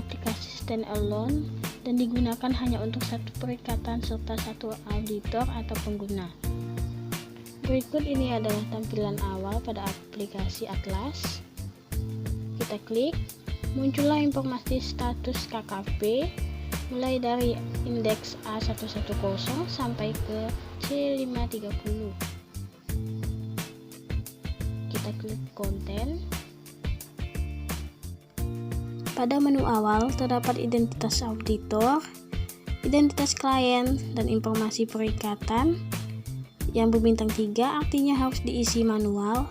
aplikasi standalone dan digunakan hanya untuk satu perikatan serta satu auditor atau pengguna. Berikut ini adalah tampilan awal pada aplikasi Atlas. Kita klik, muncullah informasi status KKP mulai dari indeks A110 sampai ke C530. Kita klik konten. Pada menu awal terdapat identitas auditor, identitas klien, dan informasi perikatan. Yang berbintang 3 artinya harus diisi manual.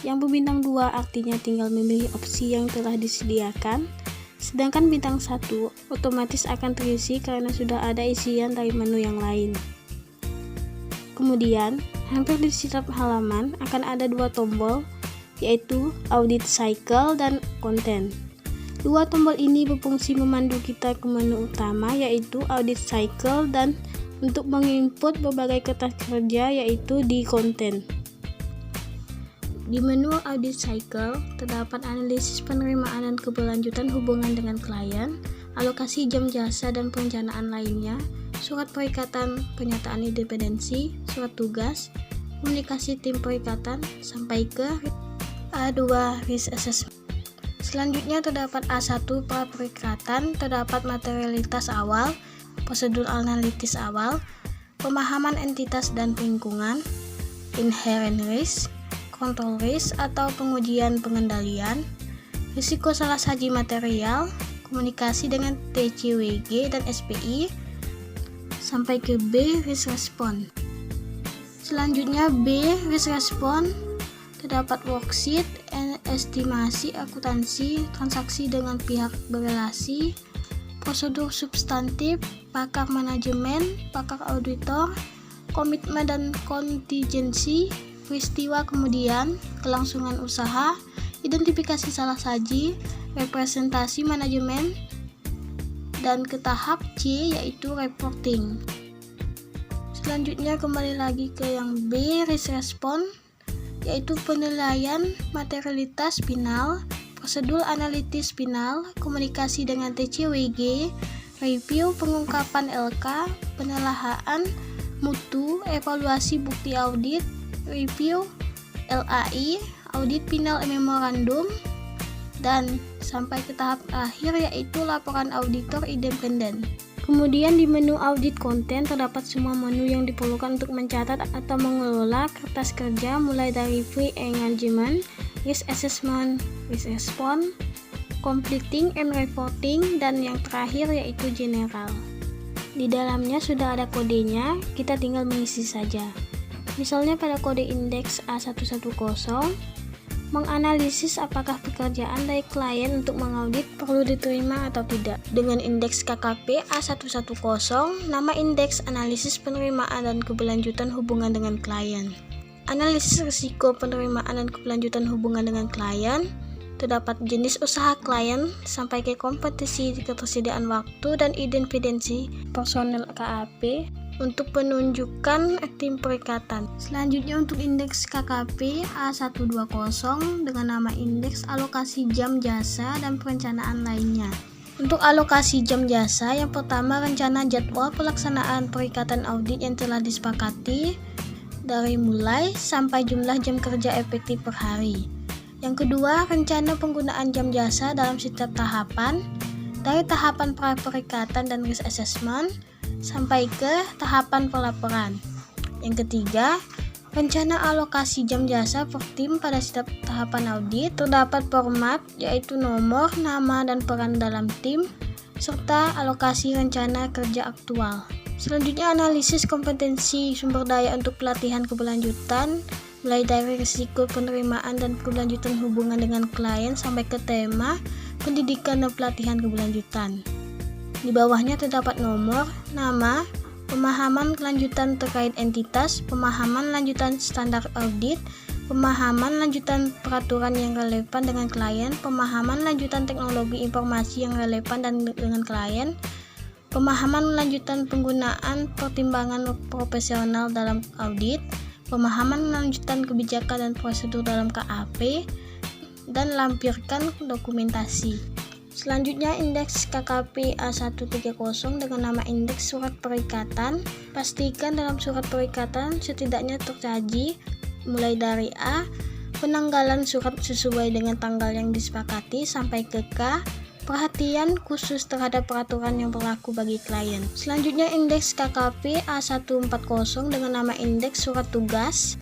Yang berbintang 2 artinya tinggal memilih opsi yang telah disediakan. Sedangkan bintang 1 otomatis akan terisi karena sudah ada isian dari menu yang lain. Kemudian, hampir di setiap halaman akan ada 2 tombol, yaitu Audit Cycle dan Content. 2 tombol ini berfungsi memandu kita ke menu utama, yaitu Audit Cycle, dan untuk menginput berbagai kertas kerja, yaitu di Content. Di menu Audit Cycle terdapat analisis penerimaan dan keberlanjutan hubungan dengan klien, alokasi jam jasa dan perencanaan lainnya, surat perikatan, pernyataan independensi, surat tugas, komunikasi tim perikatan, sampai ke A2 Risk Assessment. Selanjutnya terdapat A1 pra perikatan, terdapat materialitas awal, prosedur analitis awal, pemahaman entitas dan lingkungan, inherent risk, control risk atau pengujian pengendalian, risiko salah saji material, komunikasi dengan TCWG dan SPI, sampai ke B risk response. Selanjutnya B risk response, terdapat worksheet, estimasi akuntansi, transaksi dengan pihak berelasi, prosedur substantif, pakar manajemen, pakar auditor, komitmen dan kontingensi, peristiwa kemudian, kelangsungan usaha, identifikasi salah saji, representasi manajemen, dan ke tahap C yaitu reporting. Selanjutnya kembali lagi ke yang B risk response, yaitu penilaian materialitas final, prosedur analitis final, komunikasi dengan TCWG, review pengungkapan LK, penelahan mutu, evaluasi bukti audit, review LAI, audit final memorandum, dan sampai ke tahap akhir yaitu laporan auditor independen. Kemudian di menu audit konten terdapat semua menu yang diperlukan untuk mencatat atau mengelola kertas kerja mulai dari pre-engagement, risk assessment, risk response, completing and reporting, dan yang terakhir yaitu general. Di dalamnya sudah ada kodenya, kita tinggal mengisi saja. Misalnya pada kode indeks A110, menganalisis apakah pekerjaan dari klien untuk mengaudit perlu diterima atau tidak. Dengan indeks KKP A110, nama indeks analisis penerimaan dan keberlanjutan hubungan dengan klien. Analisis risiko penerimaan dan keberlanjutan hubungan dengan klien, terdapat jenis usaha klien sampai ke kompetisi, ketersediaan waktu, dan independensi personel KAP untuk penunjukan tim perikatan. Selanjutnya untuk indeks KKP A120 dengan nama indeks alokasi jam jasa dan perencanaan lainnya. Untuk alokasi jam jasa, yang pertama rencana jadwal pelaksanaan perikatan audit yang telah disepakati dari mulai sampai jumlah jam kerja efektif per hari. Yang kedua, rencana penggunaan jam jasa dalam setiap tahapan, dari tahapan pra perikatan dan risk assessment sampai ke tahapan pelaporan. Yang ketiga, rencana alokasi jam jasa per tim pada setiap tahapan audit, terdapat format yaitu nomor, nama, dan peran dalam tim, serta alokasi rencana kerja aktual. Selanjutnya analisis kompetensi sumber daya untuk pelatihan keberlanjutan, mulai dari risiko penerimaan dan keberlanjutan hubungan dengan klien sampai ke tema pendidikan dan pelatihan keberlanjutan. Di bawahnya terdapat nomor, nama, pemahaman kelanjutan terkait entitas, pemahaman lanjutan standar audit, pemahaman lanjutan peraturan yang relevan dengan klien, pemahaman lanjutan teknologi informasi yang relevan dan dengan klien, pemahaman lanjutan penggunaan pertimbangan profesional dalam audit, pemahaman lanjutan kebijakan dan prosedur dalam KAP, dan lampirkan dokumentasi. Selanjutnya indeks KKP A130 dengan nama indeks surat perikatan. Pastikan dalam surat perikatan setidaknya tersaji mulai dari A, penanggalan surat sesuai dengan tanggal yang disepakati sampai ke K, perhatian khusus terhadap peraturan yang berlaku bagi klien. Selanjutnya indeks KKP A140 dengan nama indeks surat tugas.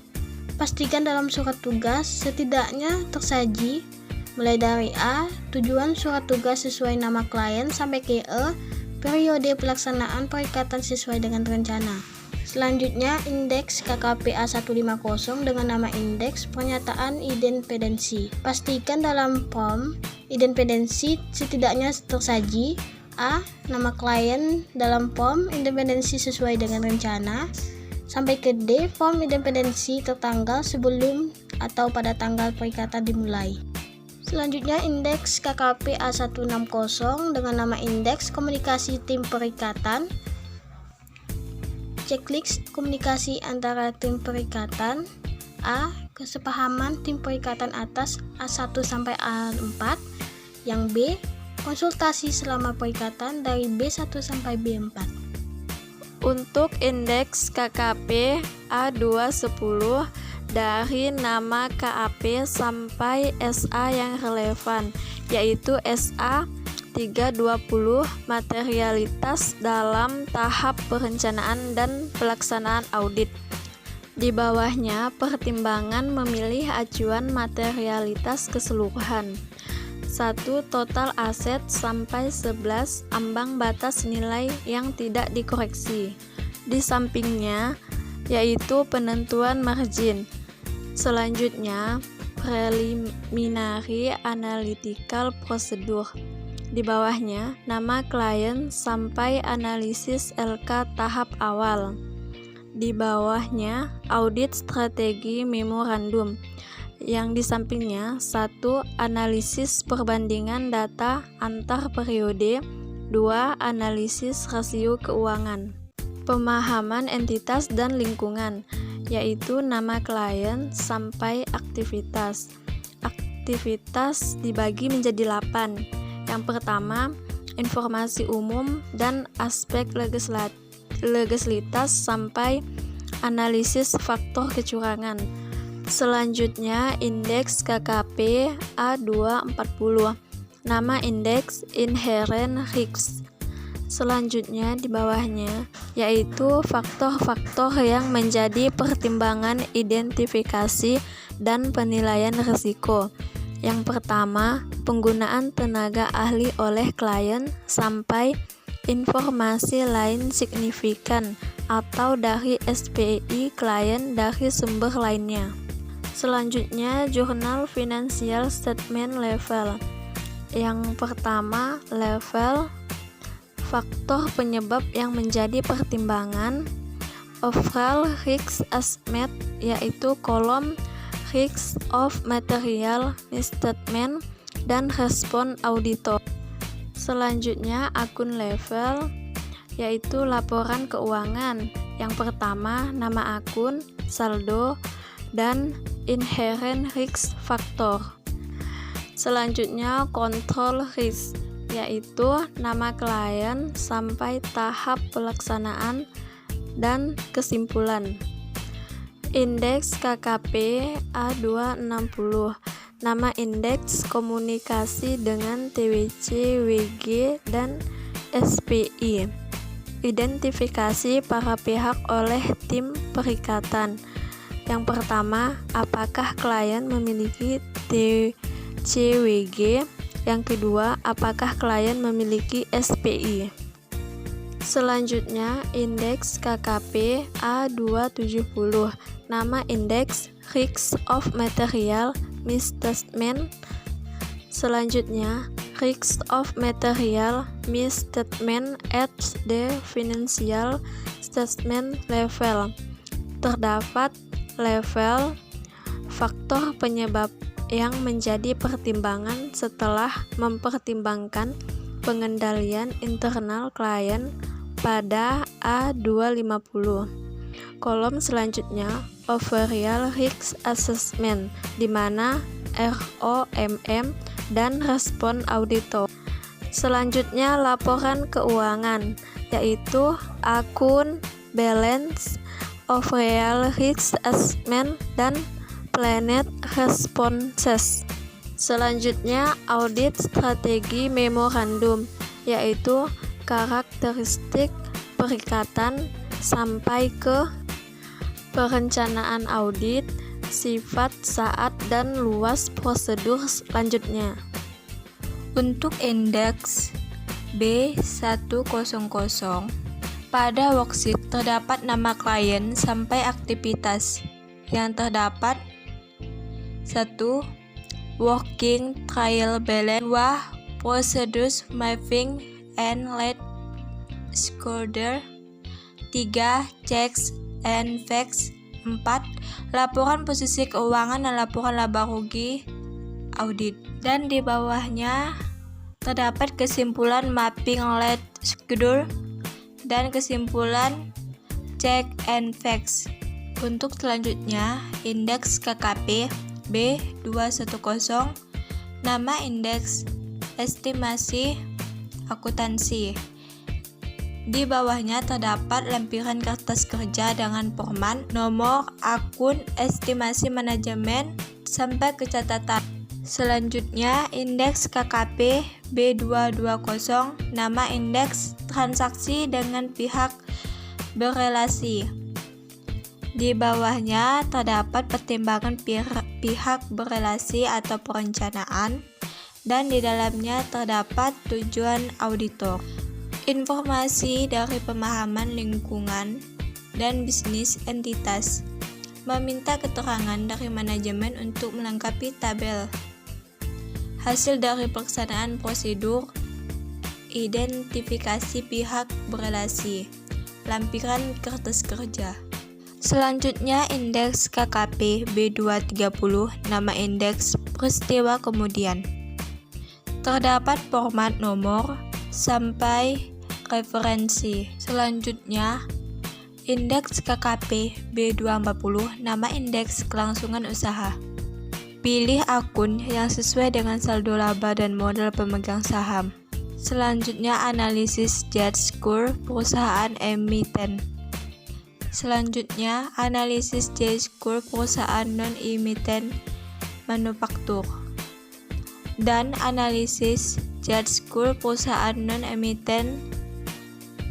Pastikan dalam surat tugas setidaknya tersaji mulai dari A, tujuan surat tugas sesuai nama klien sampai ke E, periode pelaksanaan perikatan sesuai dengan rencana. Selanjutnya indeks KKP A150 dengan nama indeks pernyataan independensi. Pastikan dalam form independensi setidaknya tersaji A, nama klien dalam form independensi sesuai dengan rencana, sampai ke D, form independensi tertanggal sebelum atau pada tanggal perikatan dimulai. Selanjutnya indeks KKP A160 dengan nama indeks komunikasi tim perikatan. Checklist komunikasi antara tim perikatan. A, kesepahaman tim perikatan atas A1 sampai A4. Yang B, konsultasi selama perikatan dari B1 sampai B4. Untuk indeks KKP A210 dari nama KAP sampai SA yang relevan, yaitu SA 320 materialitas dalam tahap perencanaan dan pelaksanaan audit. Di bawahnya pertimbangan memilih acuan materialitas keseluruhan. 1. Total aset sampai 11 ambang batas nilai yang tidak dikoreksi. Di sampingnya yaitu penentuan margin. Selanjutnya preliminary analytical procedure. Di bawahnya nama klien sampai analisis LK tahap awal. Di bawahnya audit strategi memorandum. Yang di sampingnya 1. Analisis perbandingan data antar periode. 2. Analisis rasio keuangan. Pemahaman entitas dan lingkungan, yaitu nama klien sampai aktivitas. Aktivitas dibagi menjadi 8. Yang pertama, informasi umum dan aspek legalitas sampai analisis faktor kecurangan. Selanjutnya indeks KKP A240, nama indeks inherent risks. Selanjutnya di bawahnya yaitu faktor-faktor yang menjadi pertimbangan identifikasi dan penilaian risiko. Yang pertama, penggunaan tenaga ahli oleh klien sampai informasi lain signifikan atau dari SPI klien dari sumber lainnya. Selanjutnya, jurnal financial statement level. Yang pertama, level faktor penyebab yang menjadi pertimbangan. Overall risk assessment, yaitu kolom risk of material misstatement dan respon auditor. Selanjutnya akun level, yaitu laporan keuangan. Yang pertama nama akun, saldo, dan inherent risk factor. Selanjutnya control risk, yaitu nama klien sampai tahap pelaksanaan dan kesimpulan. Indeks KKP A260, nama indeks komunikasi dengan TWC, WG, dan SPI. Identifikasi para pihak oleh tim perikatan. Yang pertama, apakah klien memiliki TCWG? Yang kedua, apakah klien memiliki SPI? Selanjutnya, indeks KKP A270, nama indeks Risk of Material Misstatement. Selanjutnya, Risk of Material Misstatement at the Financial Statement Level. Terdapat level faktor penyebab yang menjadi pertimbangan setelah mempertimbangkan pengendalian internal klien pada A250. Kolom selanjutnya overall risk assessment, di mana ROMM dan respon auditor. Selanjutnya laporan keuangan, yaitu akun, balance, overall risk assessment, dan planned responses. Selanjutnya audit strategi memorandum, yaitu karakteristik perikatan sampai ke perencanaan audit, sifat saat dan luas prosedur selanjutnya. Untuk indeks B100, pada worksheet terdapat nama klien sampai aktivitas yang terdapat 1. Working trial balance, 2. Procedures mapping and lead scorer, 3. Checks and facts, 4. Laporan posisi keuangan dan laporan laba rugi audit. Dan di bawahnya terdapat kesimpulan mapping lead schedule dan kesimpulan check and facts. Untuk selanjutnya, indeks KKP B210, nama indeks estimasi akuntansi. Di bawahnya terdapat lempiran kertas kerja dengan format, nomor, akun, estimasi manajemen, sampai ke catatan. Selanjutnya, indeks KKP B220, nama indeks transaksi dengan pihak berelasi. Di bawahnya terdapat pertimbangan pihak berelasi atau perencanaan, dan di dalamnya terdapat tujuan auditor. Informasi dari pemahaman lingkungan dan bisnis entitas. Meminta keterangan dari manajemen untuk melengkapi tabel. Hasil dari pelaksanaan prosedur, identifikasi pihak berelasi, lampiran kertas kerja. Selanjutnya, indeks KKP B230, nama indeks peristiwa kemudian. Terdapat format nomor sampai referensi. Selanjutnya, indeks KKP B240, nama indeks kelangsungan usaha. Pilih akun yang sesuai dengan saldo laba dan modal pemegang saham. Selanjutnya, analisis judge score perusahaan emiten. Selanjutnya, analisis judge score perusahaan non-emiten manufaktur. Dan analisis judge score perusahaan non-emiten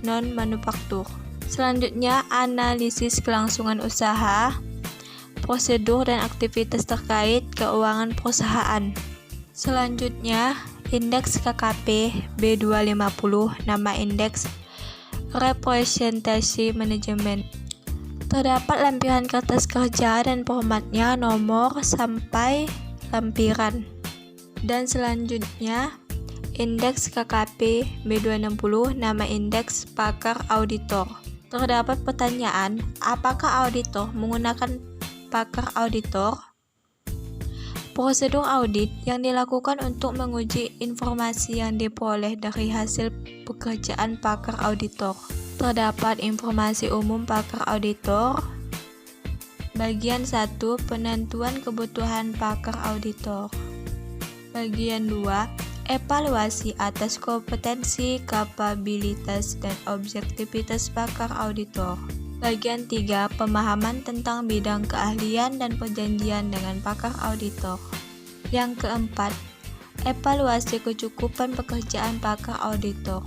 non-manufaktur. Selanjutnya, analisis kelangsungan usaha, prosedur dan aktivitas terkait keuangan perusahaan. Selanjutnya, indeks KKP B250, nama indeks representasi manajemen. Terdapat lampiran kertas kerja dan formatnya nomor sampai lampiran. Dan selanjutnya, indeks KKP B260, nama indeks pakar auditor. Terdapat pertanyaan, apakah auditor menggunakan pakar auditor? Prosedur audit yang dilakukan untuk menguji informasi yang diperoleh dari hasil pekerjaan pakar auditor. Terdapat informasi umum pakar auditor. Bagian 1, penentuan kebutuhan pakar auditor. Bagian 2, evaluasi atas kompetensi, kapabilitas, dan objektivitas pakar auditor. Bagian 3, pemahaman tentang bidang keahlian dan perjanjian dengan pakar auditor. Yang keempat, evaluasi kecukupan pekerjaan pakar auditor.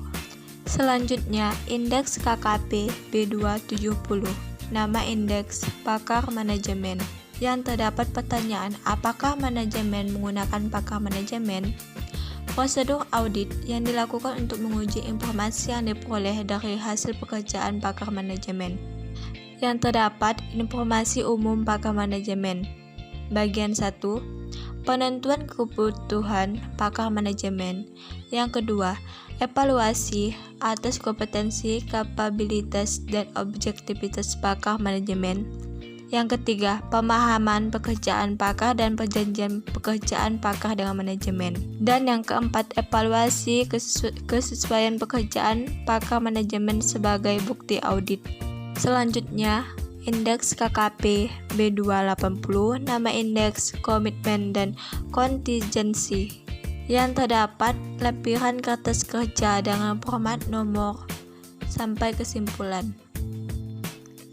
Selanjutnya, indeks KKP B270, nama indeks pakar manajemen. Yang terdapat pertanyaan, apakah manajemen menggunakan pakar manajemen? Prosedur audit yang dilakukan untuk menguji informasi yang diperoleh dari hasil pekerjaan pakar manajemen. Yang terdapat informasi umum pakar manajemen. Bagian 1, penentuan kebutuhan pakar manajemen. Yang kedua, evaluasi atas kompetensi, kapabilitas, dan objektivitas pakar manajemen. Yang ketiga, pemahaman pekerjaan pakar dan perjanjian pekerjaan pakar dengan manajemen. Dan yang keempat, evaluasi kesesuaian pekerjaan pakar manajemen sebagai bukti audit. Selanjutnya, indeks KKP B280, nama indeks komitmen dan kontingensi. yang terdapat lempiran kertas kerja dengan format nomor sampai kesimpulan.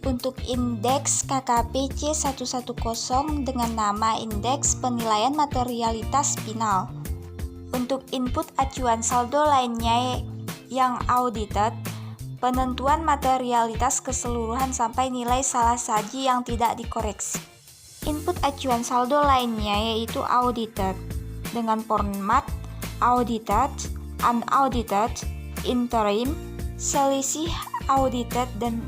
Untuk indeks KKP C110 dengan nama indeks penilaian materialitas final. Untuk input acuan saldo lainnya yang audited, penentuan materialitas keseluruhan sampai nilai salah saji yang tidak dikoreksi. Input acuan saldo lainnya yaitu audited dengan format audited, unaudited, interim, selisih audited dan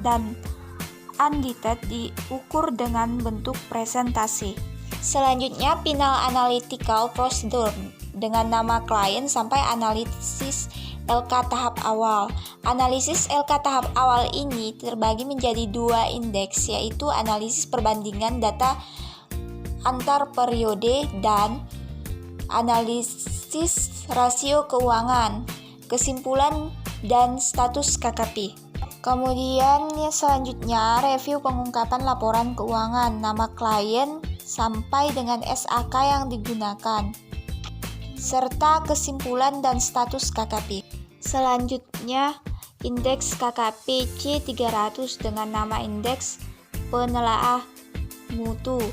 unaudited diukur dengan bentuk presentasi. Selanjutnya final analytical procedure dengan nama klien sampai analisis LK tahap awal. Analisis LK tahap awal ini terbagi menjadi dua indeks, yaitu analisis perbandingan data antar periode dan analisis rasio keuangan, kesimpulan dan status KKP. Kemudian selanjutnya review pengungkapan laporan keuangan, nama klien sampai dengan SAK yang digunakan, serta kesimpulan dan status KKP. Selanjutnya indeks KKP C300 dengan nama indeks penelaah mutu.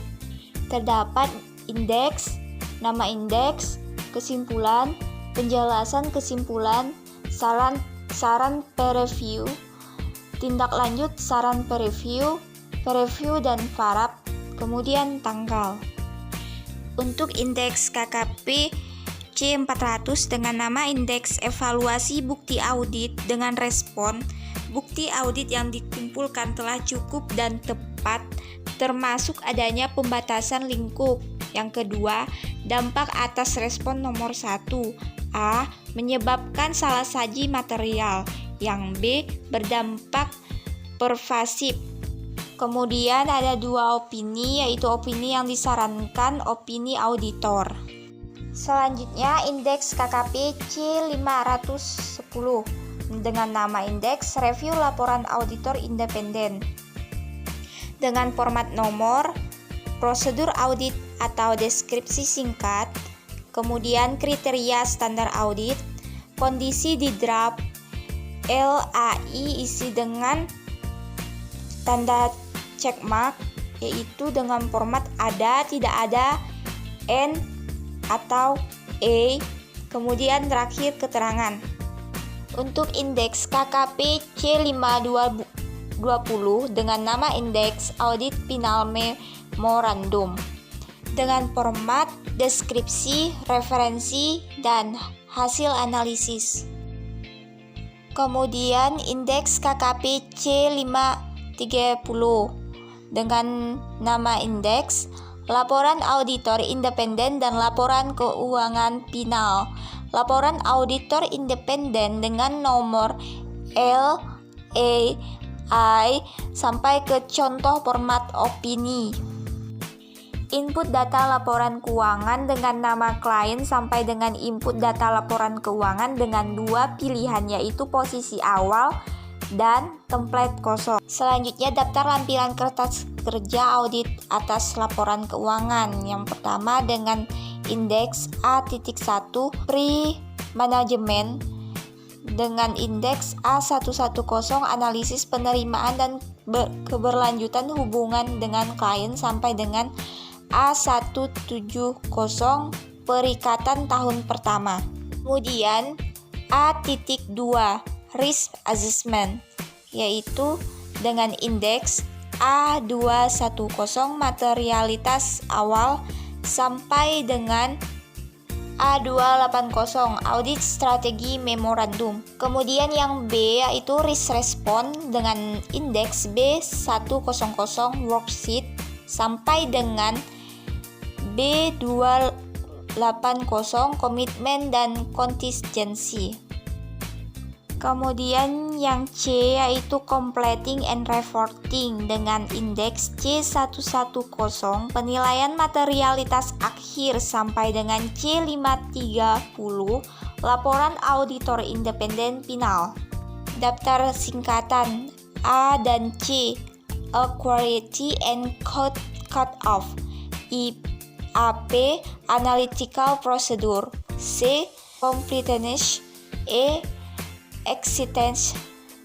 Terdapat indeks, nama indeks, kesimpulan, penjelasan kesimpulan, saran per-review, tindak lanjut saran per-review, dan farap, kemudian tanggal. Untuk indeks KKP C400 dengan nama indeks evaluasi bukti audit dengan respon, bukti audit yang dikumpulkan telah cukup dan tepat, termasuk adanya pembatasan lingkup. Yang kedua, dampak atas respon nomor 1. A. Menyebabkan salah saji material. Yang B. Berdampak pervasif. Kemudian ada dua opini, yaitu opini yang disarankan, opini auditor. Selanjutnya indeks KKP C510 dengan nama indeks review laporan auditor independen dengan format nomor, prosedur audit atau deskripsi singkat, kemudian kriteria standar audit, kondisi di draft, LAI isi dengan tanda checkmark, yaitu dengan format ada, tidak ada, N atau E, kemudian terakhir keterangan. Untuk indeks KKP C520 dengan nama indeks audit final memorandum dengan format deskripsi, referensi, dan hasil analisis. Kemudian indeks KKP C530 dengan nama indeks laporan auditor independen dan laporan keuangan final. Laporan auditor independen dengan nomor L, E, I sampai ke contoh format opini. Input data laporan keuangan dengan nama klien sampai dengan input data laporan keuangan dengan dua pilihan, yaitu posisi awal dan template kosong. Selanjutnya daftar lampiran kertas kerja audit atas laporan keuangan. Yang pertama dengan indeks A.1 pre-manajemen dengan indeks A110 analisis penerimaan dan keberlanjutan hubungan dengan klien sampai dengan A170 perikatan tahun pertama. Kemudian A.2 risk assessment, yaitu dengan indeks A210 materialitas awal sampai dengan A280 audit strategi memorandum. Kemudian yang B yaitu risk response dengan indeks B100 worksheet sampai dengan B280 komitmen dan kontingensi. Kemudian yang C yaitu completing and reporting dengan indeks C110 penilaian materialitas akhir sampai dengan C530 laporan auditor independen final. Daftar singkatan A dan C Accuracy and Cut Off IAP Analytical Procedure. C. Completeness. E. Existence.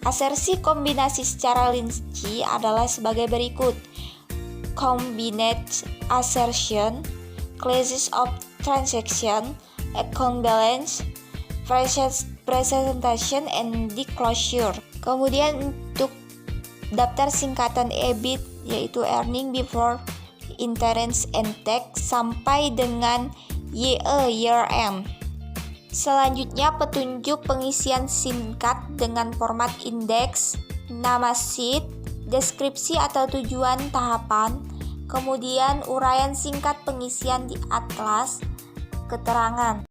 Asersi kombinasi secara rinci adalah sebagai berikut. Combined assertion, classes of transaction, account balance, presentation, and disclosure. Kemudian untuk daftar singkatan EBIT yaitu earning before interest and tax sampai dengan year end. Selanjutnya petunjuk pengisian singkat dengan format indeks, nama sheet, deskripsi atau tujuan tahapan, kemudian uraian singkat pengisian di atlas, keterangan.